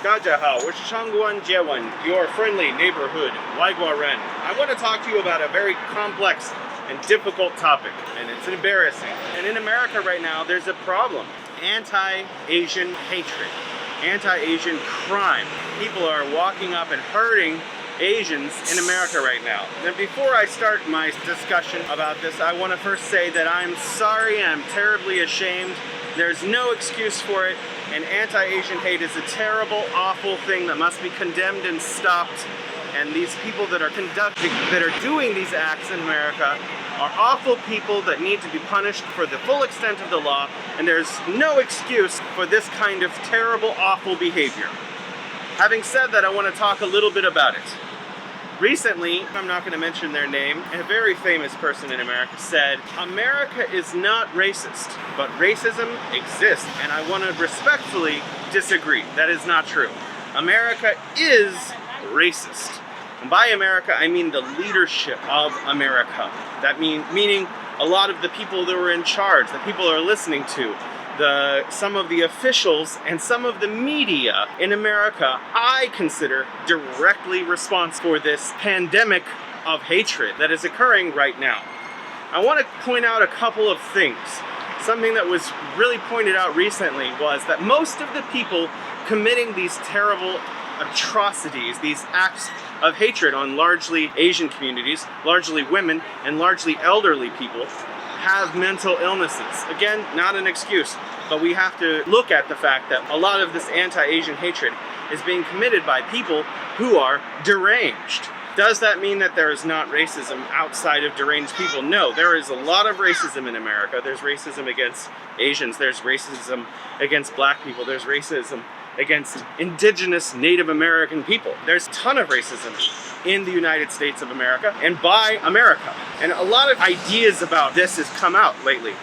大家好，我是 Shang Guan Jie Wen, your friendly neighborhood Ren. I want to talk to you about a very complex and difficult topic, and it's embarrassing. And in America right now, there's a problem. Anti-Asian hatred, anti-Asian crime. People are walking up and hurting Asians in America right now. Now, before I start my discussion about this, I want to first say that I'm sorry and I'm terribly ashamed. There's no excuse for it, and anti-Asian hate is a terrible, awful thing that must be condemned and stopped. And these people that are doing these acts in America are awful people that need to be punished for the full extent of the law, and there's no excuse for this kind of terrible, awful behavior. Having said that, I want to talk a little bit about it. Recently, I'm not going to mention their name, a very famous person in America said, America is not racist, but racism exists, and I want to respectfully disagree. That is not true. America is racist. And by America, I mean the leadership of America. That meaning a lot of the people that were in charge, the people are listening to, some of the officials and some of the media in America, I consider directly responsible for this pandemic of hatred that is occurring right now. I want to point out a couple of things. Something that was really pointed out recently was that most of the people committing these terrible atrocities, these acts of hatred on largely Asian communities, largely women, and largely elderly people, have mental illnesses. Again, not an excuse, but we have to look at the fact that a lot of this anti-Asian hatred is being committed by people who are deranged. Does that mean that there is not racism outside of deranged people? No, there is a lot of racism in America. There's racism against Asians, there's racism against black people, there's racism against indigenous Native American people. There's a ton of racism in the United States of America and by America. And a lot of ideas about this has come out lately.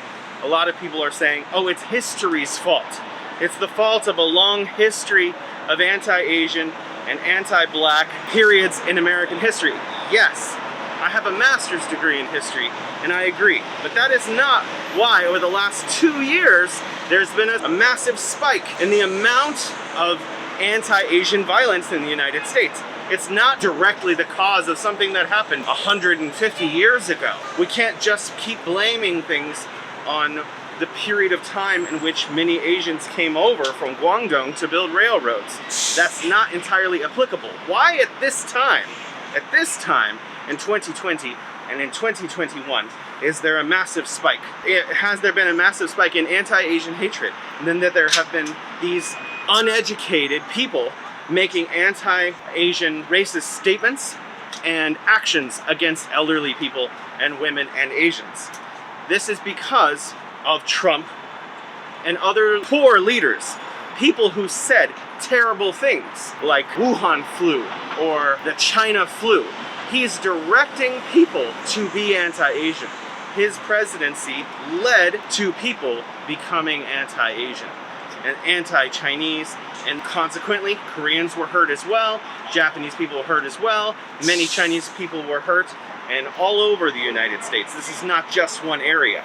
A lot of people are saying, oh, it's history's fault. It's the fault of a long history of anti-Asian and anti-black periods in American history. Yes, I have a master's degree in history, and I agree. But that is not why, over the last 2 years, there's been a massive spike in the amount of anti-Asian violence in the United States. It's not directly the cause of something that happened 150 years ago. We can't just keep blaming things on the period of time in which many Asians came over from Guangdong to build railroads. That's not entirely applicable. Why at this time in 2020 and in 2021, is there a massive spike? Has there been a massive spike in anti-Asian hatred? And then that there have been these uneducated people making anti-Asian racist statements and actions against elderly people and women and Asians. This is because of Trump and other poor leaders, people who said terrible things like Wuhan flu or the China flu. He's directing people to be anti-Asian. His presidency led to people becoming anti-Asian and anti-Chinese, and consequently Koreans were hurt as well, Japanese people were hurt as well, many Chinese people were hurt, and all over the United States. This is not just one area.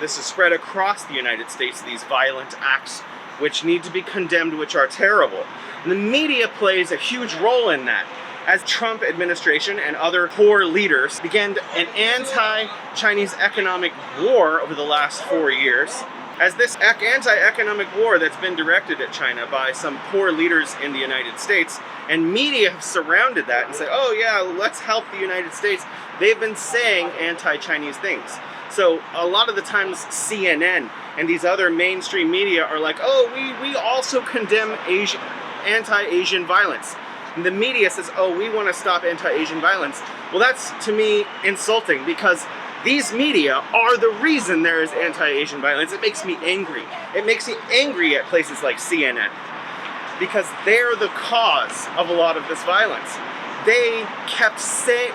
This is spread across the United States, these violent acts which need to be condemned, which are terrible. And the media plays a huge role in that. As Trump administration and other poor leaders began an anti-Chinese economic war over the last 4 years, as this anti-economic war that's been directed at China by some poor leaders in the United States, and media have surrounded that and say, oh yeah, let's help the United States. They've been saying anti-Chinese things. So a lot of the times CNN and these other mainstream media are like, oh, we also condemn anti-Asian violence. And the media says, oh, we want to stop anti-Asian violence. Well, that's, to me, insulting, because these media are the reason there is anti-Asian violence. It makes me angry. It makes me angry at places like CNN, because they're the cause of a lot of this violence. They kept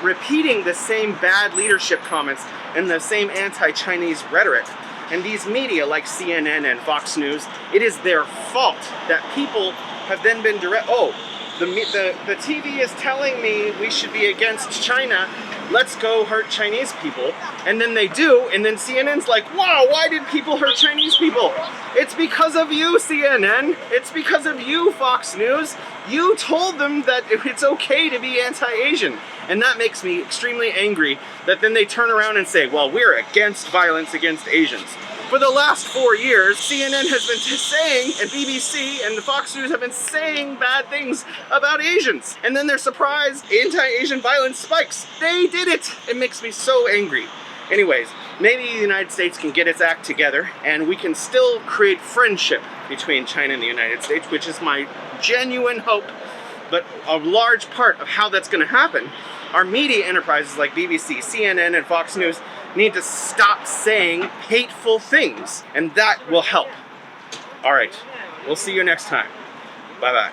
repeating the same bad leadership comments and the same anti-Chinese rhetoric. And these media, like CNN and Foxnews, it is their fault that people have then been the TV is telling me we should be against China, let's go hurt Chinese people. And then they do, and then CNN's like, wow, why did people hurt Chinese people? It's because of you, CNN. It's because of you, Fox News. You told them that it's okay to be anti-Asian. And that makes me extremely angry that then they turn around and say, well, we're against violence against Asians. For the last 4 years, CNN has been saying, and BBC and Fox News have been saying bad things about Asians. And then they're surprised anti-Asian violence spikes. They did it. It makes me so angry. Anyways, maybe the United States can get its act together and we can still create friendship between China and the United States, which is my genuine hope. But a large part of how that's going to happen, our media enterprises like BBC, CNN, and Fox News need to stop saying hateful things, and that will help. All right, we'll see you next time. Bye-bye.